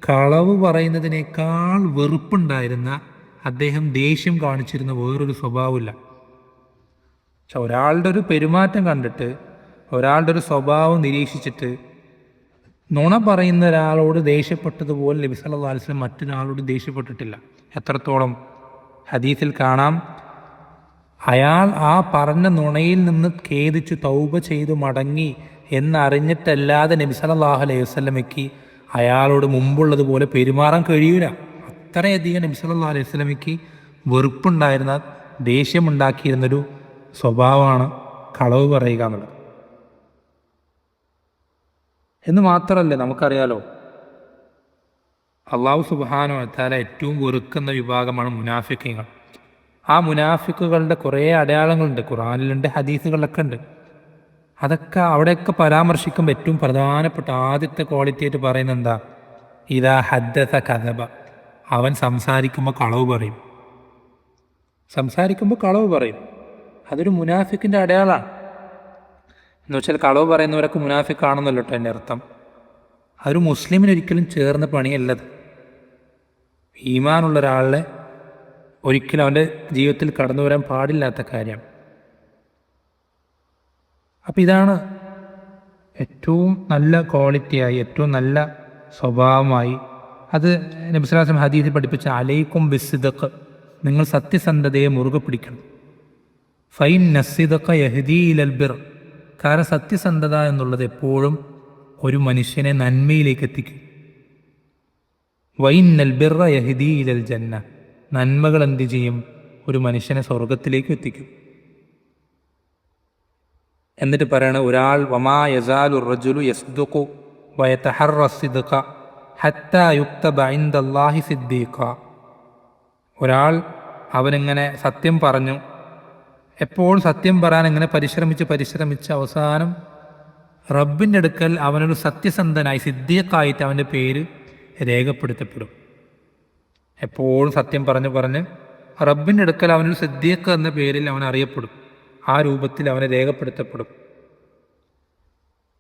കളവ് പറയുന്നതിനേക്കാൾ വെറുപ്പുണ്ടായിരുന്ന, അദ്ദേഹം ദേഷ്യം കാണിച്ചിരുന്ന വേറൊരു സ്വഭാവമില്ല. പക്ഷെ ഒരാളുടെ ഒരു പെരുമാറ്റം കണ്ടിട്ട്, ഒരാളുടെ ഒരു സ്വഭാവം നിരീക്ഷിച്ചിട്ട് നുണ പറയുന്ന ഒരാളോട് ദേഷ്യപ്പെട്ടതുപോലെ നബി സല്ലല്ലാഹു അലൈഹി വസല്ലം മറ്റൊരാളോട് ദേഷ്യപ്പെട്ടിട്ടില്ല. എത്രത്തോളം ഹദീസിൽ കാണാം, അയാൾ ആ പറഞ്ഞ നുണയിൽ നിന്ന് ഖേദിച്ചു തൗബ ചെയ്തു മടങ്ങി എന്നറിഞ്ഞിട്ടല്ലാതെ നബി സല്ലല്ലാഹു അലൈഹി വസല്ലമയ്ക്ക് അയാളോട് മുമ്പുള്ളതുപോലെ പെരുമാറാൻ കഴിയൂല. അത്രയധികം നബി സല്ലല്ലാഹു അലൈഹി വസല്ലമയ്ക്ക് വെറുപ്പുണ്ടായിരുന്ന, ദേഷ്യമുണ്ടാക്കിയിരുന്നൊരു സ്വഭാവമാണ് കളവ് പറയുക എന്നുള്ളത്. എന്ന് മാത്രമല്ല, നമുക്കറിയാലോ അള്ളാഹു സുബ്ഹാനഹു വ തആല ഏറ്റവും വെറുക്കുന്ന വിഭാഗമാണ് മുനാഫിഖീങ്ങൾ. ആ മുനാഫിക്കുകളുടെ കുറേ അടയാളങ്ങളുണ്ട്, ഖുർആനിലുണ്ട്, ഹദീസുകളിലൊക്കെ ഉണ്ട്. അതൊക്കെ അവിടെയൊക്കെ പരാമർശിക്കുമ്പോൾ ഏറ്റവും പ്രധാനപ്പെട്ട ആദ്യത്തെ ക്വാളിറ്റി ആയിട്ട് പറയുന്നത് എന്താ? ഇദാ ഹദ്ദസ കദബ. അവൻ സംസാരിക്കുമ്പോൾ കളവ് പറയും. സംസാരിക്കുമ്പോൾ കളവ് പറയും. അതൊരു മുനാഫിക്കിൻ്റെ അടയാളമാണ്. എന്ന് വെച്ചാൽ കളവ് പറയുന്നവരൊക്കെ മുനാഫിക്കാണെന്നല്ലോ കേട്ടോ എൻ്റെ അർത്ഥം. അതൊരു മുസ്ലിമിനൊരിക്കലും ചേർന്ന പണിയല്ലത്. ഈമാനുള്ള ഒരാളെ ഒരിക്കലും അവൻ്റെ ജീവിതത്തിൽ കടന്നു വരാൻ പാടില്ലാത്ത കാര്യമാണ്. അപ്പം ഇതാണ് ഏറ്റവും നല്ല ക്വാളിറ്റിയായി, ഏറ്റവും നല്ല സ്വഭാവമായി. അത് നബി സല്ലല്ലാഹു അലൈഹി വസല്ലം ഹദീസിൽ പഠിപ്പിച്ച അലൈക്കും ബിസ്സിദ്ഖ്, നിങ്ങൾ സത്യസന്ധതയെ മുറുകെ പിടിക്കണം. ഫൈന്ന സിദ്ഖ യഹ്ദീ ഇലൽ ബിർ, കാരണം സത്യസന്ധത എന്നുള്ളത് എപ്പോഴും ഒരു മനുഷ്യനെ നന്മയിലേക്ക് എത്തിക്കും. വൈന്നൽ ബിർറ യഹ്ദീ ഇലൽ ജന്ന, നന്മകൾ എന്ത് ചെയ്യും? ഒരു മനുഷ്യനെ സ്വർഗത്തിലേക്ക് എത്തിക്കും. എന്നിട്ട് പറയണ ഒരാൾ വമാ യസാലു റജുലു യസ്ദുഖു വയതഹറ സിദ്ഖ ഹത്താ യുക്തബ ഇൻദല്ലാഹി സിദ്ദീഖ. ഒരാൾ അവനിങ്ങനെ സത്യം പറഞ്ഞു, എപ്പോഴും സത്യം പറയാൻ ഇങ്ങനെ പരിശ്രമിച്ച് അവസാനം റബ്ബിൻ്റെ അടുക്കൽ അവനൊരു സത്യസന്ധനായി, സിദ്ദീഖായിട്ട് അവൻ്റെ പേര് രേഖപ്പെടുത്തപ്പെടും. എപ്പോഴും സത്യം പറഞ്ഞ് റബ്ബിൻ്റെ അടുക്കൽ അവനൊരു സിദ്ദീഖ് എന്ന പേരിൽ അവൻ അറിയപ്പെടും. ആ രൂപത്തിൽ അവനെ രേഖപ്പെടുത്തപ്പെടും.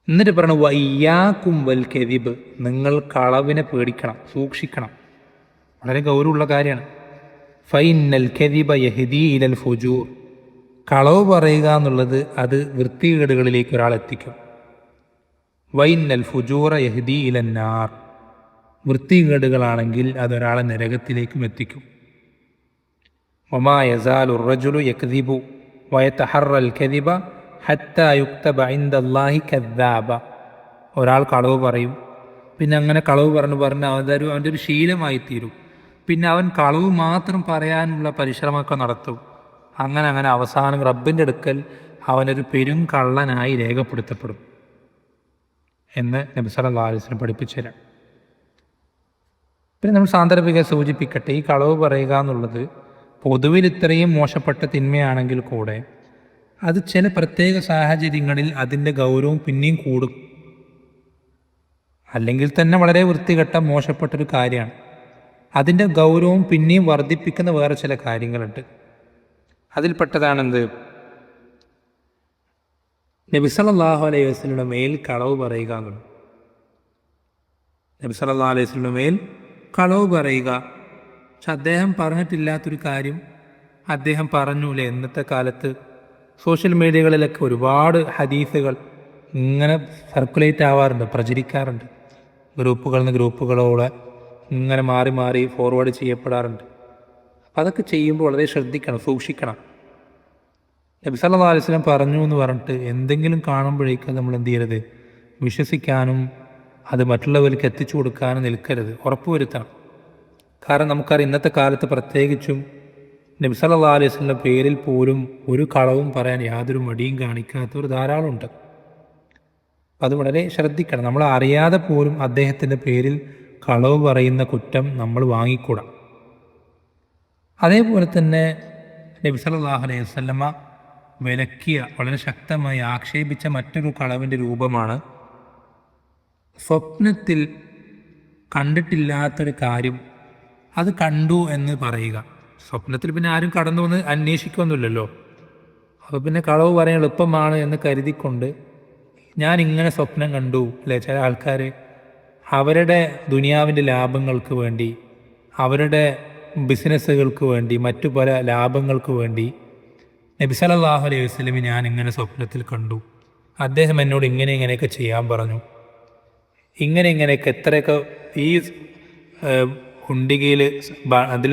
എന്നിട്ട് പറഞ്ഞു വയ്യാക്കും വൽ കെദിബ്, നിങ്ങൾ കളവിനെ പേടിക്കണം, സൂക്ഷിക്കണം. വളരെ ഗൗരവമുള്ള കാര്യമാണ്. ഫൈനൽ കെദിബ യഹ്ദീ ഇലൽ ഫുജൂർ, കളവ് പറയുക എന്നുള്ളത് അത് വൃത്തികേടുകളിലേക്ക് ഒരാളെത്തിക്കും. വൈനൽ ഫുജൂറ യഹ്ദീ ഇലന്നാർ, വൃത്തികേടുകളാണെങ്കിൽ അതൊരാളെ നരകത്തിലേക്കും എത്തിക്കും. വമാ യസാലു റജുലു യക്ദിബു വയതഹറൽ കദിബ ഹത്താ യുക്തബ ഇൻദല്ലാഹി കദ്ദാബ. ഒരാൾ കളവ് പറയും, പിന്നെ അങ്ങനെ കളവ് പറഞ്ഞ് അവൻ്റെ ഒരു ശീലമായി തീരും. പിന്നെ അവൻ കളവ് മാത്രം പറയാനുള്ള പരിശ്രമമൊക്കെ നടത്തും. അങ്ങനെ അവസാനം റബ്ബിൻ്റെ അടുക്കൽ അവനൊരു പെരും കള്ളനായി രേഖപ്പെടുത്തപ്പെടും എന്ന് നബി സല്ലല്ലാഹു അലൈഹി വസല്ലം പഠിപ്പിച്ചു തരാം. പിന്നെ നമ്മൾ സാന്ദർഭിക സൂചിപ്പിക്കട്ടെ, ഈ കളവ് പറയുക എന്നുള്ളത് പൊതുവിൽ ഇത്രയും മോശപ്പെട്ട തിന്മയാണെങ്കിൽ കൂടെ അത് ചില പ്രത്യേക സാഹചര്യങ്ങളിൽ അതിൻ്റെ ഗൗരവം പിന്നെയും കൂടും. അല്ലെങ്കിൽ തന്നെ വളരെ വൃത്തികെട്ട മോശപ്പെട്ടൊരു കാര്യമാണ്. അതിൻ്റെ ഗൗരവം പിന്നെയും വർദ്ധിപ്പിക്കുന്ന വേറെ ചില കാര്യങ്ങളുണ്ട്. അതിൽപ്പെട്ടതാണെന്ത്? നബി സല്ലല്ലാഹു അലൈഹി വസല്ലമയുടെ മേൽ കളവ് പറയുക എന്നുള്ളത്. നബി സല്ലല്ലാഹു അലൈഹി വസല്ലമയുടെ മേൽ കളവ് പറയുക. പക്ഷെ അദ്ദേഹം പറഞ്ഞിട്ടില്ലാത്തൊരു കാര്യം അദ്ദേഹം പറഞ്ഞൂലേ. ഇന്നത്തെ കാലത്ത് സോഷ്യൽ മീഡിയകളിലൊക്കെ ഒരുപാട് ഹദീസുകൾ ഇങ്ങനെ സർക്കുലേറ്റ് ആവാറുണ്ട്, പ്രചരിക്കാറുണ്ട്. ഗ്രൂപ്പുകളിൽ നിന്ന് ഗ്രൂപ്പുകളോടെ ഇങ്ങനെ മാറി ഫോർവേഡ് ചെയ്യപ്പെടാറുണ്ട്. അപ്പം അതൊക്കെ ചെയ്യുമ്പോൾ വളരെ ശ്രദ്ധിക്കണം, സൂക്ഷിക്കണം. നബി സല്ലല്ലാഹു അലൈഹി വസല്ലം പറഞ്ഞു എന്ന് പറഞ്ഞിട്ട് എന്തെങ്കിലും കാണുമ്പോഴേക്കും നമ്മൾ എന്ത് ചെയ്യരുത്? വിശ്വസിക്കാനും അത് മറ്റുള്ളവർക്ക് എത്തിച്ചു കൊടുക്കാനും നിൽക്കരുത്, ഉറപ്പുവരുത്തണം. കാരണം നമുക്കറിയാം ഇന്നത്തെ കാലത്ത് പ്രത്യേകിച്ചും നബി സല്ലല്ലാഹു അലൈഹി വസല്ലം പേരിൽ പോലും ഒരു കളവും പറയാൻ യാതൊരു മടിയും കാണിക്കാത്തവർ ധാരാളമുണ്ട്. അത് വളരെ ശ്രദ്ധിക്കണം. നമ്മൾ അറിയാതെ പോലും അദ്ദേഹത്തിൻ്റെ പേരിൽ കളവ് പറയുന്ന കുറ്റം നമ്മൾ വാങ്ങിക്കൂടാ. അതേപോലെ തന്നെ നബി സല്ലല്ലാഹു അലൈഹി വസല്ലമ വിലക്കിയ, വളരെ ശക്തമായി ആക്ഷേപിച്ച മറ്റൊരു കളവിൻ്റെ രൂപമാണ് സ്വപ്നത്തിൽ കണ്ടിട്ടില്ലാത്തൊരു കാര്യം അത് കണ്ടു എന്ന് പറയുക. സ്വപ്നത്തിൽ പിന്നെ ആരും കടന്നു വന്ന് അന്വേഷിക്കൊന്നുമില്ലല്ലോ. അപ്പോൾ പിന്നെ കളവ് പറയാൻ എളുപ്പമാണ് എന്ന് കരുതിക്കൊണ്ട് ഞാൻ ഇങ്ങനെ സ്വപ്നം കണ്ടു അല്ലേ. ചില ആൾക്കാർ അവരുടെ ദുനിയാവിൻ്റെ ലാഭങ്ങൾക്ക് വേണ്ടി, അവരുടെ ബിസിനസ്സുകൾക്ക് വേണ്ടി, മറ്റു പല ലാഭങ്ങൾക്ക് വേണ്ടി നബി സല്ലല്ലാഹു അലൈഹി വസല്ലം ഞാൻ ഇങ്ങനെ സ്വപ്നത്തിൽ കണ്ടു, അദ്ദേഹം എന്നോട് ഇങ്ങനെയൊക്കെ ചെയ്യാൻ പറഞ്ഞു ഇങ്ങനെയൊക്കെ എത്രയൊക്കെ ഈ കുണ്ടികയിൽ അതിൽ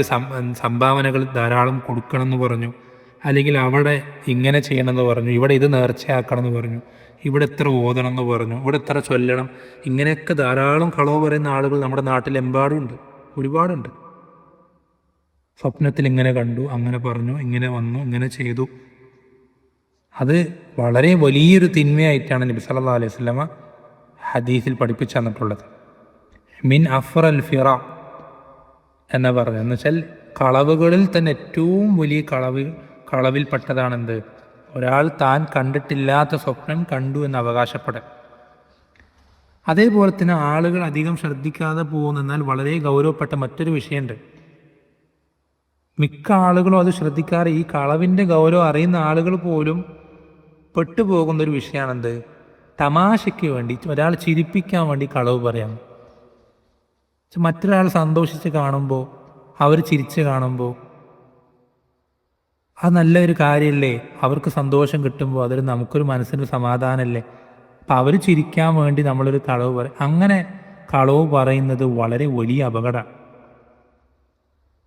സംഭാവനകൾ ധാരാളം കൊടുക്കണം എന്ന് പറഞ്ഞു, അല്ലെങ്കിൽ അവിടെ ഇങ്ങനെ ചെയ്യണമെന്ന് പറഞ്ഞു, ഇവിടെ ഇത് നേർച്ചയാക്കണം എന്ന് പറഞ്ഞു, ഇവിടെ എത്ര ഓതണം എന്ന് പറഞ്ഞു, ഇവിടെ എത്ര ചൊല്ലണം, ഇങ്ങനെയൊക്കെ ധാരാളം കളവ് പറയുന്ന ആളുകൾ നമ്മുടെ നാട്ടിലെമ്പാടുണ്ട്, ഒരുപാടുണ്ട്. സ്വപ്നത്തിൽ ഇങ്ങനെ കണ്ടു, അങ്ങനെ പറഞ്ഞു, ഇങ്ങനെ വന്നു, ഇങ്ങനെ ചെയ്തു. അത് വളരെ വലിയൊരു തിന്മയായിട്ടാണ് നബി സല്ലല്ലാഹു അലൈഹി വസല്ലമ ഹദീസിൽ പഠിപ്പിച്ചു തന്നിട്ടുള്ളത്. മിൻ അഫ്റൽ ഫിറ എന്നാ പറഞ്ഞത്. എന്ന് വെച്ചാൽ കളവുകളിൽ തന്നെ ഏറ്റവും വലിയ കളവിൽപ്പെട്ടതാണെന്ത്? ഒരാൾ താൻ കണ്ടിട്ടില്ലാത്ത സ്വപ്നം കണ്ടു എന്ന് അവകാശപ്പെടാൻ. അതേപോലെ തന്നെ ആളുകൾ അധികം ശ്രദ്ധിക്കാതെ പോകുന്നതിനാൽ വളരെ ഗൗരവപ്പെട്ട മറ്റൊരു വിഷയമുണ്ട്. മിക്ക ആളുകളും അത് ശ്രദ്ധിക്കാറ്. ഈ കളവിൻ്റെ ഗൗരവം അറിയുന്ന ആളുകൾ പോലും പെട്ടുപോകുന്നൊരു വിഷയമാണെന്ത്? തമാശയ്ക്ക് വേണ്ടി, ഒരാൾ ചിരിപ്പിക്കാൻ വേണ്ടി കളവ് പറയാം. മറ്റൊരാൾ സന്തോഷിച്ച് കാണുമ്പോൾ, അവർ ചിരിച്ച് കാണുമ്പോൾ അത് നല്ലൊരു കാര്യമല്ലേ? അവർക്ക് സന്തോഷം കിട്ടുമ്പോൾ അതൊരു നമുക്കൊരു മനസ്സിനൊരു സമാധാനമല്ലേ? അപ്പം അവർ ചിരിക്കാൻ വേണ്ടി നമ്മളൊരു കളവ് പറയും. അങ്ങനെ കളവ് പറയുന്നത് വളരെ വലിയ അപകടമാണ്.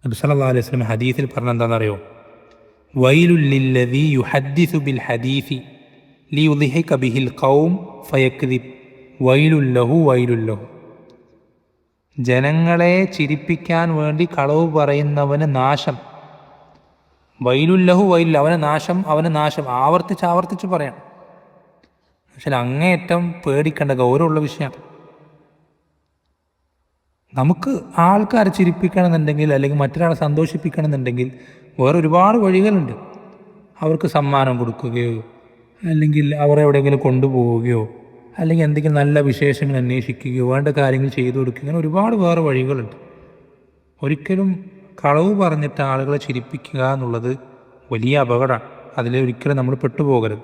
നബി സല്ലല്ലാഹു അലൈഹി വസല്ലം ഹദീസിൽ പറഞ്ഞ എന്താണെന്നറിയോ? വൈലുൽ ലില്ലദീ യുഹദ്ദിസു ബിൽ ഹദീസി ലിയുദ്ഹിക ബിഹിൽ ഖൗം ഫയക്ദിബ് വൈലുൽ ലഹു വൈലുൽ ലഹു. ജനങ്ങളെ ചിരിപ്പിക്കാൻ വേണ്ടി കളവ് പറയുന്നവന് നാശം. വൈലുല്ലഹു വൈലുല്ല, അവന് നാശം. ആവർത്തിച്ച് പറയാം. പക്ഷെ അങ്ങേയറ്റം പേടിക്കേണ്ട ഗൗരവമുള്ള വിഷയമാണ്. നമുക്ക് ആൾക്കാരെ ചിരിപ്പിക്കണമെന്നുണ്ടെങ്കിൽ, അല്ലെങ്കിൽ മറ്റൊരാളെ സന്തോഷിപ്പിക്കണമെന്നുണ്ടെങ്കിൽ വേറെ ഒരുപാട് വഴികളുണ്ട്. അവർക്ക് സമ്മാനം കൊടുക്കുകയോ, അല്ലെങ്കിൽ അവരെ എവിടെയെങ്കിലും കൊണ്ടുപോവുകയോ, അല്ലെങ്കിൽ എന്തെങ്കിലും നല്ല വിശേഷങ്ങൾ അന്വേഷിക്കുകയോ, വേണ്ട കാര്യങ്ങൾ ചെയ്തു കൊടുക്കുക, അങ്ങനെ ഒരുപാട് വേറെ വഴികളുണ്ട്. ഒരിക്കലും കളവ് പറഞ്ഞിട്ട് ആളുകളെ ചിരിപ്പിക്കുക എന്നുള്ളത് വലിയ അപകടമാണ്. അതിലൊരിക്കലും നമ്മൾ പെട്ടുപോകരുത്.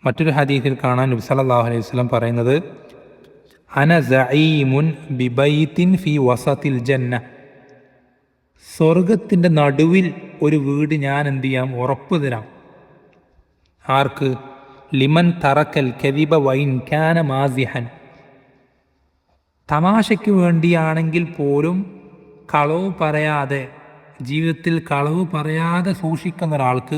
മറ്റൊരു ഹദീസിൽ കാണാൻ നബി സല്ലല്ലാഹു അലൈഹി വസല്ലം പറയുന്നത്, അന സഈമുൻ ബിബൈത്തിൻ ഫി വസത്തിൽ ജന്ന. സ്വർഗത്തിൻ്റെ നടുവിൽ ഒരു വീട് ഞാൻ എന്ത് ചെയ്യാം? ഉറപ്പ് തരാം. ആർക്ക്? ലിമൻ തറക്കൽ കദിബ വൈൻ കാന മാസിഹൻ. തമാശയ്ക്ക് വേണ്ടിയാണെങ്കിൽ പോലും കളവ് പറയാതെ, ജീവിതത്തിൽ കളവ് പറയാതെ സൂക്ഷിക്കുന്ന ഒരാൾക്ക്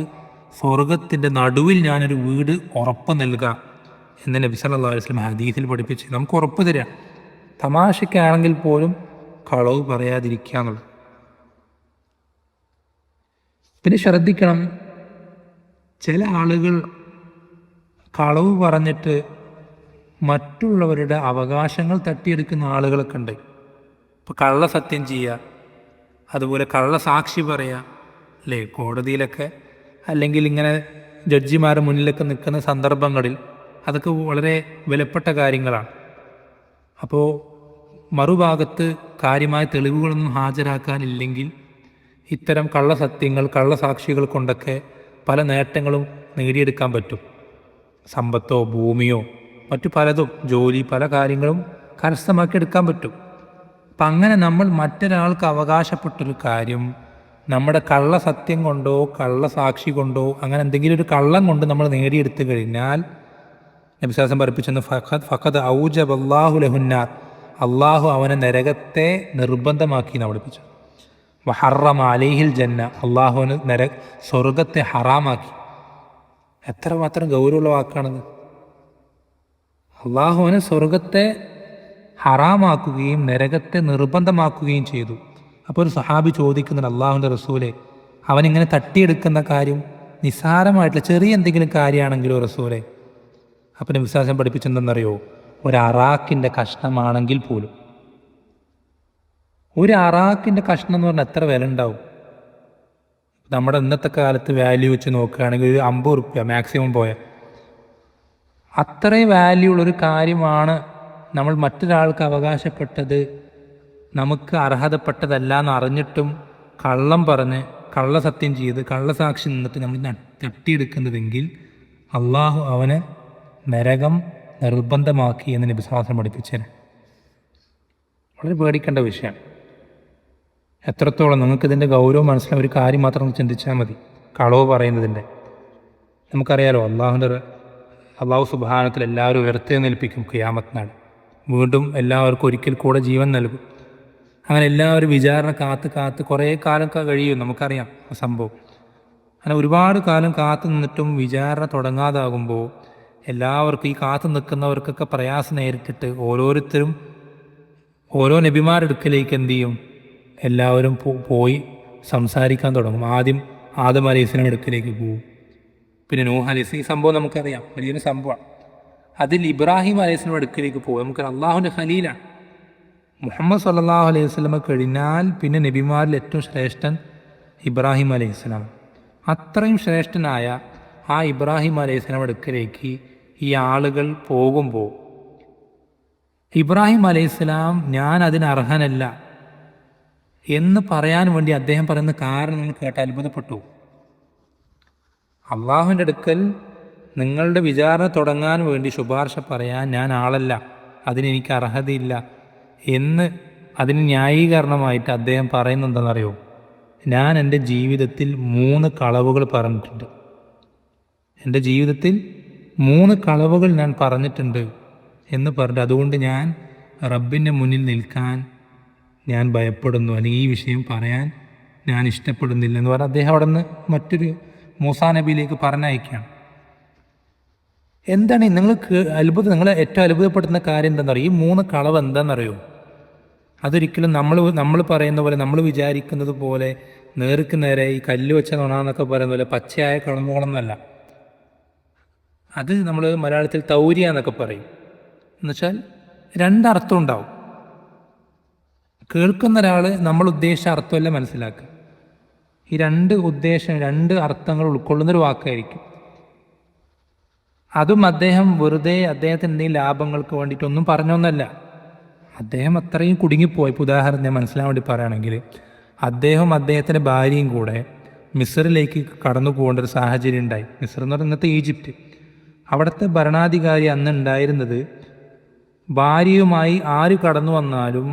സ്വർഗത്തിൻ്റെ നടുവിൽ ഞാനൊരു വീട് ഉറപ്പ് നൽകാം എന്ന് നബി സല്ലല്ലാഹു അലൈഹി വസല്ലം ഹദീസിൽ പഠിപ്പിച്ച് നമുക്ക് ഉറപ്പ് തരാം. തമാശയ്ക്കാണെങ്കിൽ പോലും കളവ് പറയാതിരിക്കുക എന്നുള്ളത്. പിന്നെ ശ്രദ്ധിക്കണം, ചില ആളുകൾ കളവ് പറഞ്ഞിട്ട് മറ്റുള്ളവരുടെ അവകാശങ്ങൾ തട്ടിയെടുക്കുന്ന ആളുകളൊക്കെ ഉണ്ട്. ഇപ്പോൾ കള്ളസത്യം ചെയ്യുക, അതുപോലെ കള്ളസാക്ഷി പറയുക, അല്ലേ? കോടതിയിലൊക്കെ അല്ലെങ്കിൽ ഇങ്ങനെ ജഡ്ജിമാരുടെ മുന്നിലൊക്കെ നിൽക്കുന്ന സന്ദർഭങ്ങളിൽ അതൊക്കെ വളരെ വിലപ്പെട്ട കാര്യങ്ങളാണ്. അപ്പോൾ മറുഭാഗത്ത് കാര്യമായ തെളിവുകളൊന്നും ഹാജരാക്കാനില്ലെങ്കിൽ ഇത്തരം കള്ളസത്യങ്ങൾ, കള്ളസാക്ഷികൾ കൊണ്ടൊക്കെ പല നേട്ടങ്ങളും നേടിയെടുക്കാൻ പറ്റും. സമ്പത്തോ ഭൂമിയോ മറ്റു പലതും, ജോലി, പല കാര്യങ്ങളും കരസ്ഥമാക്കിയെടുക്കാൻ പറ്റും. അപ്പം അങ്ങനെ നമ്മൾ മറ്റൊരാൾക്ക് അവകാശപ്പെട്ടൊരു കാര്യം നമ്മുടെ കള്ളസത്യം കൊണ്ടോ കള്ളസാക്ഷി കൊണ്ടോ അങ്ങനെ എന്തെങ്കിലും ഒരു കള്ളം കൊണ്ട് നമ്മൾ നേടിയെടുത്തു കഴിഞ്ഞാൽ നബി സല്ലല്ലാഹു അലൈഹി വസല്ലം പഠിപ്പിച്ചെന്ന് ഫഖദ് ഔജബല്ലാഹു ലഹുന്നാർ, അള്ളാഹു അവനെ നരകത്തെ നിർബന്ധമാക്കി എന്ന് പഠിപ്പിച്ചു. വഹറമ അലൈഹിൽ ജന്ന, അള്ളാഹുവിന് സ്വർഗത്തെ ഹറാമാക്കി. എത്രമാത്രം ഗൗരവമുള്ള വാക്കാണത്! അള്ളാഹുവിന് സ്വർഗത്തെ ഹറാമാക്കുകയും നരകത്തെ നിർബന്ധമാക്കുകയും ചെയ്തു. അപ്പോൾ ഒരു സഹാബി ചോദിക്കുന്നുണ്ട്, അള്ളാഹുവിൻ്റെ റസൂലെ, അവനിങ്ങനെ തട്ടിയെടുക്കുന്ന കാര്യം നിസ്സാരമായിട്ടുള്ള ചെറിയ എന്തെങ്കിലും കാര്യമാണെങ്കിലോ റസൂലെ? അപ്പം നബി സല്ലല്ലാഹു അലൈഹി വസല്ലം പഠിപ്പിച്ചെന്തെന്നറിയോ? ഒരു അറാക്കിൻ്റെ കഷ്ണമാണെങ്കിൽ പോലും. ഒരു അറാക്കിൻ്റെ കഷ്ണം എന്ന് പറഞ്ഞാൽ എത്ര വില ഉണ്ടാവും? നമ്മുടെ ഇന്നത്തെ കാലത്ത് വാല്യൂ വെച്ച് നോക്കുകയാണെങ്കിൽ ഒരു 50 റുപ്യ മാക്സിമം പോയ അത്രയും വാല്യൂ ഉള്ളൊരു കാര്യമാണ് നമ്മൾ മറ്റൊരാൾക്ക് അവകാശപ്പെട്ടത്, നമുക്ക് അർഹതപ്പെട്ടതല്ല എന്ന് അറിഞ്ഞിട്ടും കള്ളം പറഞ്ഞ് കള്ളസത്യം ചെയ്ത് കള്ളസാക്ഷി നിന്നിട്ട് നമ്മൾ തട്ടിയെടുക്കുന്നതെങ്കിൽ അള്ളാഹു അവനെ നരകം നിർബന്ധമാക്കി എന്ന് നബി സല്ലല്ലാഹു അലൈഹി വസല്ലം പഠിപ്പിച്ചത്. വളരെ പേടിക്കേണ്ട വിഷയമാണ്. എത്രത്തോളം നിങ്ങൾക്കിതിൻ്റെ ഗൗരവം മനസ്സിലായ ഒരു കാര്യം മാത്രം ചിന്തിച്ചാൽ മതി. കളവ് പറയുന്നതിൻ്റെ നമുക്കറിയാലോ, അള്ളാഹു സുബ്ഹാനഹു വ തആല എല്ലാവരും ഉയർത്തെഴുന്നേൽപ്പിക്കും ഖിയാമത്ത് നാൾ. വീണ്ടും എല്ലാവർക്കും ഒരിക്കൽ കൂടെ ജീവൻ നൽകും. അങ്ങനെ എല്ലാവരും വിചാരണ കാത്ത് കുറേ കാലം കഴിയും. നമുക്കറിയാം ആ സംഭവം. അങ്ങനെ ഒരുപാട് കാലം കാത്തു നിന്നിട്ടും വിചാരണ തുടങ്ങാതാകുമ്പോൾ എല്ലാവർക്കും ഈ കാത്തു നിൽക്കുന്നവർക്കൊക്കെ പ്രയാസം നേരിട്ടിട്ട് ഓരോരുത്തരും ഓരോ നബിമാരെടുക്കലേക്ക് എന്തു ചെയ്യും? എല്ലാവരും പോയി സംസാരിക്കാൻ തുടങ്ങും. ആദ്യം ആദം അലൈഹിസ്സലാം അടുക്കലേക്ക് പോകും, പിന്നെ നൂഹ് അലൈഹിസ്സലാം. ഈ സംഭവം നമുക്കറിയാം, വലിയൊരു സംഭവമാണ്. അതിൽ ഇബ്രാഹിം അലൈഹിസ്സലാം അടുക്കലേക്ക് പോകും. നമുക്കറിയാം അള്ളാഹുവിൻ്റെ ഖലീലാണ്. മുഹമ്മദ് സല്ലല്ലാഹു അലൈഹി വസല്ലമ കഴിഞ്ഞാൽ പിന്നെ നബിമാരിൽ ഏറ്റവും ശ്രേഷ്ഠൻ ഇബ്രാഹിം അലൈഹിസ്സലാം. അത്രയും ശ്രേഷ്ഠനായ ആ ഇബ്രാഹിം അലൈഹിസ്സലാം അടുക്കലേക്ക് ഈ ആളുകൾ പോകുമ്പോൾ ഇബ്രാഹിം അലൈഹിസ്സലാം ഞാൻ അതിന് അർഹനല്ല എന്ന് പറയാൻ വേണ്ടി അദ്ദേഹം പറയുന്ന കാരണം നിങ്ങൾ കേട്ട് അത്ഭുതപ്പെട്ടു. അള്ളാഹുവിൻ്റെ അടുക്കൽ നിങ്ങളുടെ വിചാരണ തുടങ്ങാൻ വേണ്ടി ശുപാർശ പറയാൻ ഞാൻ ആളല്ല, അതിനെനിക്ക് അർഹതയില്ല എന്ന് അതിന് ന്യായീകരണമായിട്ട് അദ്ദേഹം പറയുന്നെന്താണെന്നറിയോ? ഞാൻ എൻ്റെ ജീവിതത്തിൽ 3 കളവുകൾ പറഞ്ഞിട്ടുണ്ട്. എൻ്റെ ജീവിതത്തിൽ 3 കളവുകൾ ഞാൻ പറഞ്ഞിട്ടുണ്ട് എന്ന് പറഞ്ഞിട്ട് അതുകൊണ്ട് ഞാൻ റബ്ബിൻ്റെ മുന്നിൽ നിൽക്കാൻ ഞാൻ ഭയപ്പെടുന്നു, അല്ലെങ്കിൽ ഈ വിഷയം പറയാൻ ഞാൻ ഇഷ്ടപ്പെടുന്നില്ല എന്ന് പറഞ്ഞാൽ അദ്ദേഹം അവിടെ നിന്ന് മറ്റൊരു മൂസാ നബിയിലേക്ക് പറഞ്ഞയക്കുകയാണ്. എന്താണ് നിങ്ങളെ ഏറ്റവും അത്ഭുതപ്പെടുത്തുന്ന കാര്യം എന്താണെന്നറിയോ? ഈ 3 കളവ് എന്താണെന്നറിയോ? അതൊരിക്കലും നമ്മൾ പറയുന്ന പോലെ, നമ്മൾ വിചാരിക്കുന്നത് പോലെ നേർക്ക് നേരെ ഈ കല്ല് വെച്ച നുണാന്നൊക്കെ പറയുന്ന പോലെ പച്ചയായ കളവുകളൊന്നുമല്ല. അത് നമ്മൾ മലയാളത്തിൽ തൗരിയ എന്നൊക്കെ പറയും. എന്നുവെച്ചാൽ 2 അർത്ഥം ഉണ്ടാവും. കേൾക്കുന്ന ഒരാൾ നമ്മൾ ഉദ്ദേശിച്ച അർത്ഥമല്ല മനസ്സിലാക്കുക. ഈ 2 അർത്ഥങ്ങൾ ഉൾക്കൊള്ളുന്നൊരു വാക്കായിരിക്കും. അതും അദ്ദേഹം വെറുതെ അദ്ദേഹത്തിന് എന്തെങ്കിലും ലാഭങ്ങൾക്ക് വേണ്ടിയിട്ടൊന്നും പറഞ്ഞൊന്നല്ല. അദ്ദേഹം അത്രയും കുടുങ്ങിപ്പോയി. ഇപ്പോൾ ഉദാഹരണം ഞാൻ മനസ്സിലാൻ വേണ്ടി പറയുകയാണെങ്കിൽ, അദ്ദേഹത്തിൻ്റെ ഭാര്യയും കൂടെ മിസ്റിലേക്ക് കടന്നു പോകേണ്ട ഒരു സാഹചര്യം ഉണ്ടായി. മിസ്ർ എന്ന് പറയുന്നത് ഇന്നത്തെ ഈജിപ്റ്റ്. അവിടുത്തെ ഭരണാധികാരി അന്ന് ഉണ്ടായിരുന്നത് ഭാര്യയുമായി ആര് കടന്നു വന്നാലും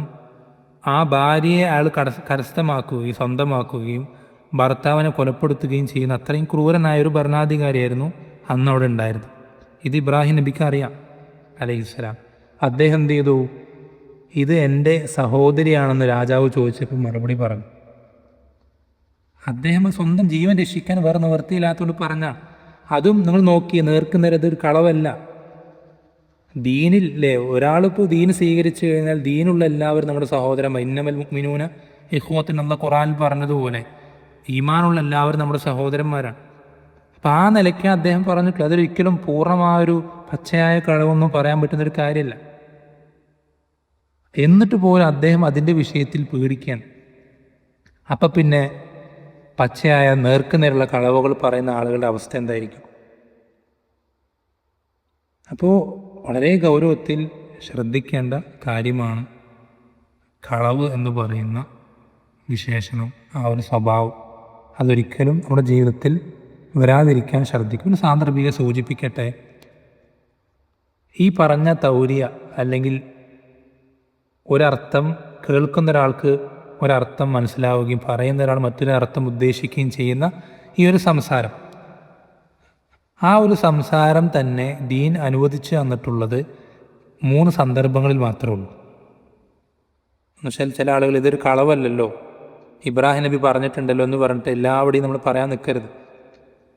ആ ഭാര്യയെ അയാൾ കരസ്ഥമാക്കുകയും സ്വന്തമാക്കുകയും ഭർത്താവിനെ കൊലപ്പെടുത്തുകയും ചെയ്യുന്ന അത്രയും ക്രൂരനായൊരു ഭരണാധികാരിയായിരുന്നു അന്ന് അവിടെ ഉണ്ടായിരുന്നത്. ഇത് ഇബ്രാഹിം നബിക്ക് അറിയാം അലൈഹിസ്സലാം. അദ്ദേഹം എന്ത് ചെയ്തു? ഇത് എൻ്റെ സഹോദരിയാണെന്ന് രാജാവ് ചോദിച്ചപ്പോൾ മറുപടി പറഞ്ഞു. അദ്ദേഹം സ്വന്തം ജീവൻ രക്ഷിക്കാൻ വേറെ നിവൃത്തിയില്ലാത്തതുകൊണ്ട് പറഞ്ഞ. അതും നിങ്ങൾ നോക്കി നേർക്കുനേരെ ഇതൊരു കളവല്ല. ദീനില്ലേ, ഒരാളിപ്പോൾ ദീൻ സ്വീകരിച്ചു കഴിഞ്ഞാൽ ദീനുള്ള എല്ലാവരും നമ്മുടെ സഹോദരൻ. ഇന്നമൽ മുഅ്മിനൂന ഇഖ്വത്തുൻ എന്നുള്ള ഖുർആനിൽ പറഞ്ഞതുപോലെ ഈമാനുള്ള എല്ലാവരും നമ്മുടെ സഹോദരന്മാരാണ്. അപ്പം ആ നിലയ്ക്ക് അദ്ദേഹം പറഞ്ഞിട്ടില്ല. അതൊരിക്കലും പൂർണ്ണമായൊരു പച്ചയായ കളവൊന്നും പറയാൻ പറ്റുന്നൊരു കാര്യമല്ല. എന്നിട്ട് പോലും അദ്ദേഹം അതിൻ്റെ വിഷയത്തിൽ പേടിക്കുകയാണ്. അപ്പം പിന്നെ പച്ചയായ നേർക്കുനേരുള്ള കളവുകൾ പറയുന്ന ആളുകളുടെ അവസ്ഥ എന്തായിരിക്കും? അപ്പോൾ വളരെ ഗൗരവത്തിൽ ശ്രദ്ധിക്കേണ്ട കാര്യമാണ് കളവ് എന്ന് പറയുന്ന വിശേഷണം, ആ ഒരു സ്വഭാവം. അതൊരിക്കലും നമ്മുടെ ജീവിതത്തിൽ വരാതിരിക്കാൻ ശ്രദ്ധിക്കും. ഒരു സാന്ദർഭിക സൂചിപ്പിക്കട്ടെ. ഈ പറഞ്ഞ തൗരിയ അല്ലെങ്കിൽ ഒരർത്ഥം കേൾക്കുന്ന ഒരാൾക്ക് ഒരർത്ഥം മനസ്സിലാവുകയും പറയുന്ന ഒരാൾ മറ്റൊരർത്ഥം ഉദ്ദേശിക്കുകയും ചെയ്യുന്ന ഈ ഒരു സംസാരം, ആ ഒരു സംസാരം തന്നെ ദീൻ അനുവദിച്ചു തന്നിട്ടുള്ളത് 3 സന്ദർഭങ്ങളിൽ മാത്രമേ ഉള്ളൂ. എന്നുവെച്ചാൽ ചില ആളുകൾ ഇതൊരു കളവല്ലല്ലോ, ഇബ്രാഹിം നബി പറഞ്ഞിട്ടുണ്ടല്ലോ എന്ന് പറഞ്ഞിട്ട് എല്ലാവരുടെയും നമ്മൾ പറയാൻ നിൽക്കരുത്.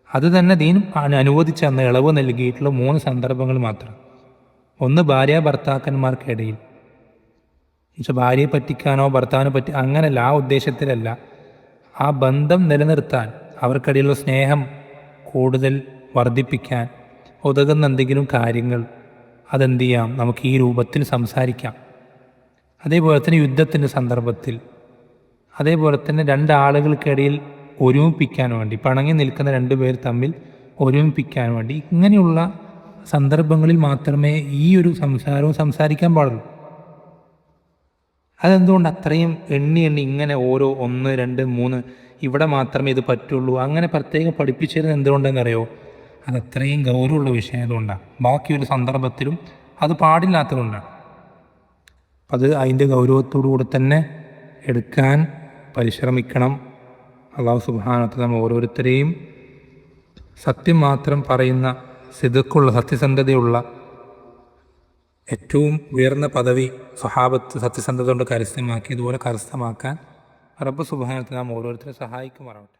അത് തന്നെ ദീൻ അനുവദിച്ച് തന്ന ഇളവ് നൽകിയിട്ടുള്ള 3 സന്ദർഭങ്ങൾ മാത്രം. ഒന്ന് ഭാര്യ ഭർത്താക്കന്മാർക്കിടയിൽ, എന്നുവെച്ചാൽ ഭാര്യയെ പറ്റിക്കാനോ ഭർത്താവിനെ അങ്ങനെയല്ല, ആ ഉദ്ദേശത്തിലല്ല. ആ ബന്ധം നിലനിർത്താൻ, അവർക്കിടയിലുള്ള സ്നേഹം കൂടുതൽ വർദ്ധിപ്പിക്കാൻ ഉതകുന്ന എന്തെങ്കിലും കാര്യങ്ങൾ അതെന്ത് ചെയ്യാം, നമുക്ക് ഈ രൂപത്തിൽ സംസാരിക്കാം. അതേപോലെ തന്നെ യുദ്ധത്തിൻ്റെ സന്ദർഭത്തിൽ, അതേപോലെ തന്നെ 2 ആളുകൾക്കിടയിൽ ഒരുമിപ്പിക്കാൻ വേണ്ടി, പിണങ്ങി നിൽക്കുന്ന 2 പേർ തമ്മിൽ ഒരുമിപ്പിക്കാൻ വേണ്ടി, ഇങ്ങനെയുള്ള സന്ദർഭങ്ങളിൽ മാത്രമേ ഈ ഒരു സംസാരവും സംസാരിക്കാൻ പാടുള്ളൂ. അതെന്തുകൊണ്ട് അത്രയും എണ്ണി ഇങ്ങനെ ഓരോ 1, 2, 3 ഇവിടെ മാത്രമേ ഇത് പറ്റുള്ളൂ അങ്ങനെ പ്രത്യേകം പഠിപ്പിച്ചിരുന്നത് എന്തുകൊണ്ടെന്നറിയോ? അതത്രയും ഗൗരവമുള്ള വിഷയതുകൊണ്ടാണ്. ബാക്കിയൊരു സന്ദർഭത്തിലും അത് പാടില്ലാത്തതുകൊണ്ടാണ്. അപ്പം അത് അതിൻ്റെ ഗൗരവത്തോടുകൂടി തന്നെ എടുക്കാൻ പരിശ്രമിക്കണം. അല്ലാഹു സുബ്ഹാനഹു വ തആല നാം ഓരോരുത്തരെയും സത്യം മാത്രം പറയുന്ന, സിദ്ഖുള്ള, സത്യസന്ധതയുള്ള ഏറ്റവും ഉയർന്ന പദവി സ്വഹാബത്ത് സത്യസന്ധത കൊണ്ട് കരസ്ഥമാക്കി, ഇതുപോലെ കരസ്ഥമാക്കാൻ റബ്ബ് സുബ്ഹാനഹു വ തആല നാം ഓരോരുത്തരെ സഹായിക്കുമാറാവട്ടെ.